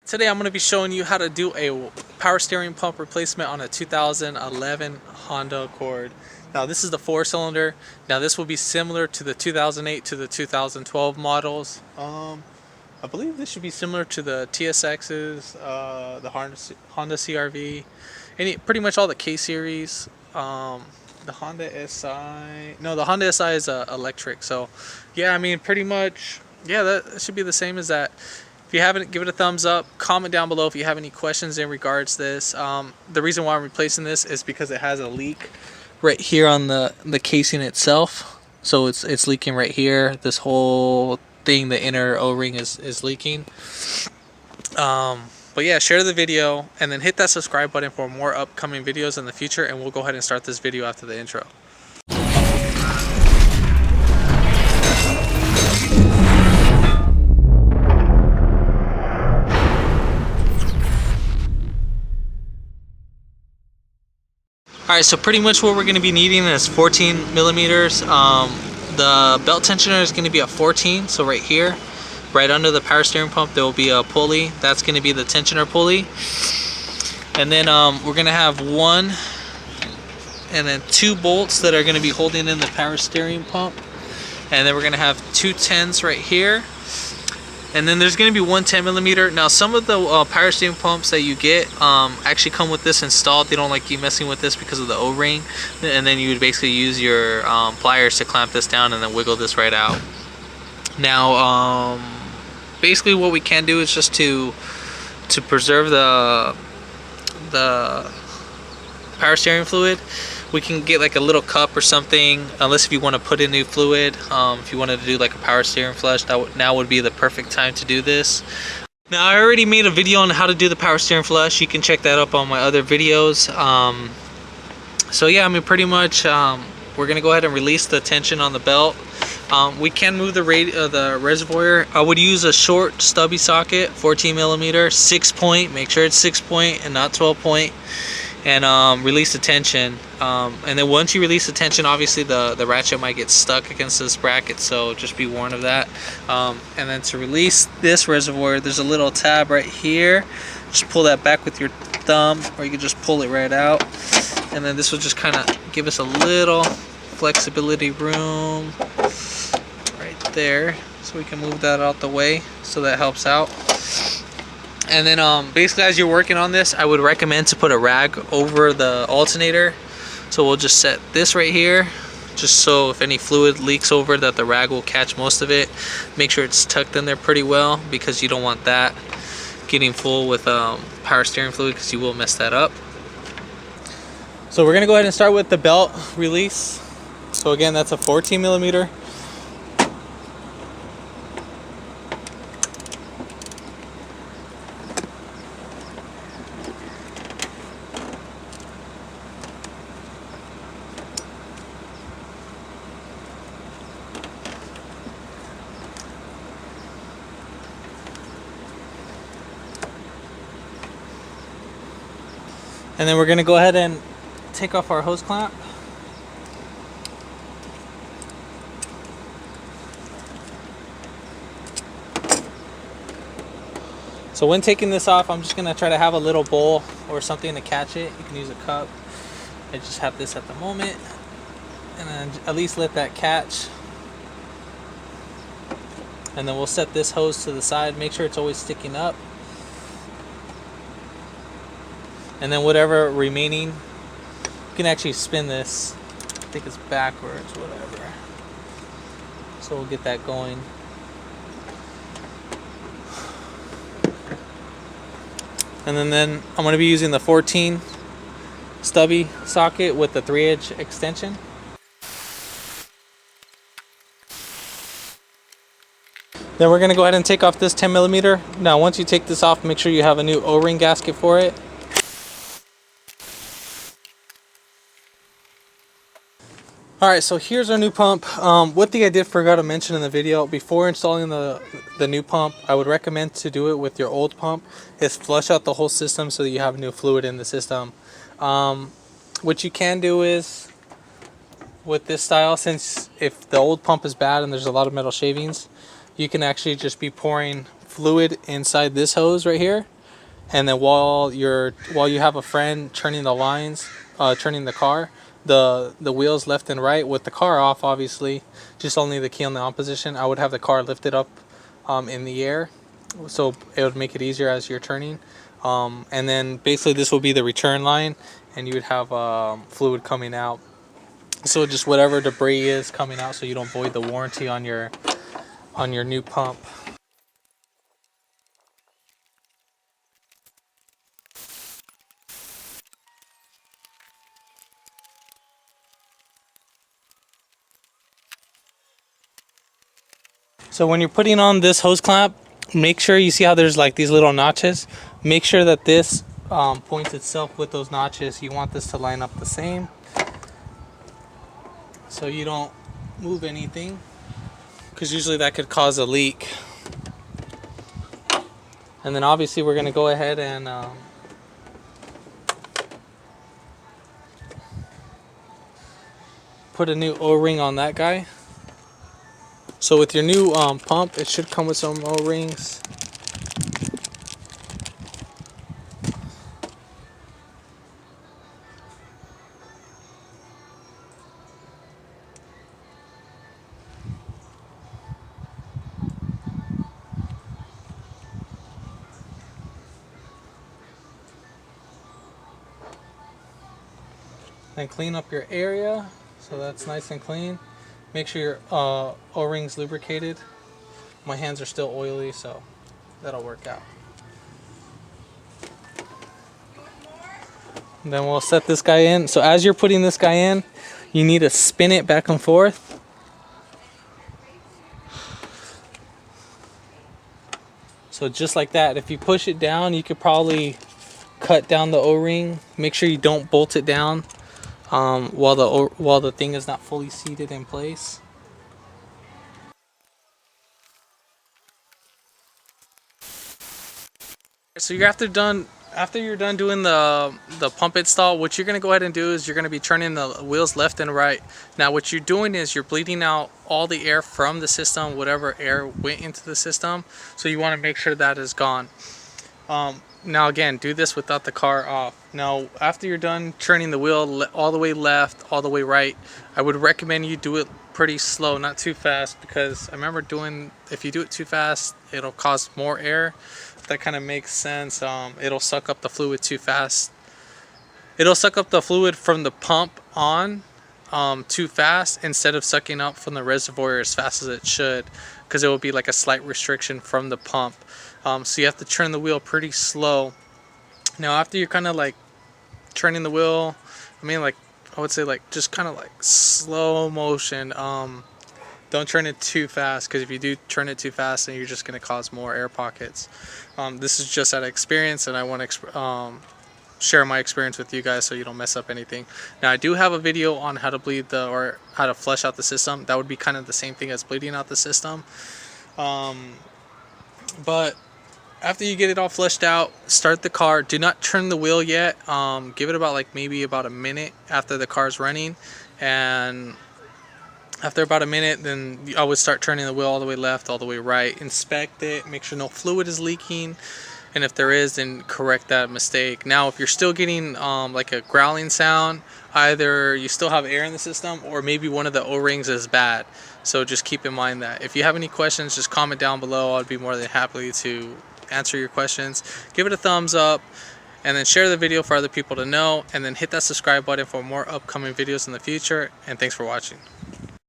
Today I'm going to be showing you how to do a power steering pump replacement on a 2011 Honda Accord. Now this is the 4-cylinder. Now this will be similar to the 2008 to the 2012 models. I believe this should be similar to the TSXs, the Honda CRV, pretty much all the K series. The Honda SI, no, the Honda SI is electric. So yeah, I mean pretty much, yeah, that should be the same as that. If you haven't, give it a thumbs up. Comment down below if you have any questions in regards to this. The reason why I'm replacing this is because it has a leak right here on the casing itself. So it's leaking right here. This whole thing, the inner O-ring is leaking. But yeah, share the video and then hit that subscribe button for more upcoming videos in the future, and we'll go ahead and start this video after the intro. Alright, so pretty much what we're going to be needing is 14 millimeters. The belt tensioner is going to be at 14, so right here, right under the power steering pump, there will be a pulley. That's going to be the tensioner pulley. And then we're going to have one and then two bolts that are going to be holding in the power steering pump. And then we're going to have two 10s right here. And then there's going to be one 10 millimeter. Now some of the power steering pumps that you get actually come with this installed. They don't like you messing with this because of the O-ring. And then you would basically use your pliers to clamp this down and then wiggle this right out. Now basically what we can do is just to preserve the power steering fluid. We can get like a little cup or something, unless if you want to put in new fluid. If you wanted to do like a power steering flush, now would be the perfect time to do this. Now I already made a video on how to do the power steering flush. You can check that up on my other videos. So yeah, I mean pretty much we're gonna go ahead and release the tension on the belt. We can move the reservoir. I would use a short stubby socket, 14 millimeter, 6-point. Make sure it's 6-point and not 12-point. And release the tension, and then once you release the tension, obviously the ratchet might get stuck against this bracket, so just be warned of that. And then to release this reservoir, there's a little tab right here. Just pull that back with your thumb, or you can just pull it right out, and then this will just kind of give us a little flexibility room right there, so we can move that out the way, so that helps out. And then basically as you're working on this, I would recommend to put a rag over the alternator. So we'll just set this right here, just so if any fluid leaks over, that the rag will catch most of it. Make sure it's tucked in there pretty well, because you don't want that getting full with power steering fluid, because you will mess that up. So we're gonna go ahead and start with the belt release. So again, that's a 14 millimeter. And then we're going to go ahead and take off our hose clamp. So when taking this off, I'm just going to try to have a little bowl or something to catch it. You can use a cup. I just have this at the moment. And then at least let that catch. And then we'll set this hose to the side. Make sure it's always sticking up. And then whatever remaining, you can actually spin this. I think it's backwards, whatever. So we'll get that going. And then I'm going to be using the 14 stubby socket with the 3-edge extension. Then we're going to go ahead and take off this 10 millimeter. Now once you take this off, make sure you have a new O-ring gasket for it. Alright, so here's our new pump. One thing I did forgot to mention in the video, before installing the new pump, I would recommend to do it with your old pump, is flush out the whole system so that you have new fluid in the system. What you can do is, with this style, since if the old pump is bad and there's a lot of metal shavings, you can actually just be pouring fluid inside this hose right here, and then while you have a friend turning the lines, turning the car, the wheels left and right with the car off, obviously, just only the key on the on position. I would have the car lifted up in the air, so it would make it easier as you're turning. And then basically this will be the return line, and you would have fluid coming out. So just whatever debris is coming out, so you don't void the warranty on your new pump. So when you're putting on this hose clamp, make sure you see how there's like these little notches. Make sure that this points itself with those notches. You want this to line up the same, so you don't move anything, because usually that could cause a leak. And then obviously we're going to go ahead and put a new O-ring on that guy. So with your new pump, it should come with some O-rings. Then clean up your area so that's nice and clean. Make sure your O-ring's lubricated. My hands are still oily, so that'll work out. And then we'll set this guy in. So as you're putting this guy in, you need to spin it back and forth. So just like that. If you push it down, you could probably cut down the O-ring. Make sure you don't bolt it down while the thing is not fully seated in place. So after you're done doing the pump install, what you're going to go ahead and do is you're going to be turning the wheels left and right. Now what you're doing is you're bleeding out all the air from the system, whatever air went into the system. So you want to make sure that is gone. Now again, do this without the car off. Now after you're done turning the wheel all the way left, all the way right, I would recommend you do it pretty slow, not too fast, because I remember if you do it too fast, it'll cause more air. If that kind of makes sense. It'll suck up the fluid too fast. It'll suck up the fluid from the pump on too fast, instead of sucking up from the reservoir as fast as it should, because it will be like a slight restriction from the pump. So you have to turn the wheel pretty slow. Now after you're kind of like turning the wheel, I would say like just kind of like slow motion. Don't turn it too fast, because if you do turn it too fast, then you're just going to cause more air pockets. This is just out of experience, and I want to share my experience with you guys so you don't mess up anything. Now I do have a video on how to bleed or how to flush out the system. That would be kind of the same thing as bleeding out the system. But after you get it all flushed out, start the car. Do not turn the wheel yet. Give it about maybe about a minute after the car's running, and after about a minute, then I would start turning the wheel all the way left, all the way right. Inspect it, make sure no fluid is leaking, and if there is, then correct that mistake. Now if you're still getting like a growling sound, either you still have air in the system, or maybe one of the O-rings is bad. So just keep in mind that. If you have any questions, just comment down below. I'd be more than happy to answer your questions. Give it a thumbs up, and then share the video for other people to know, and then hit that subscribe button for more upcoming videos in the future. And thanks for watching.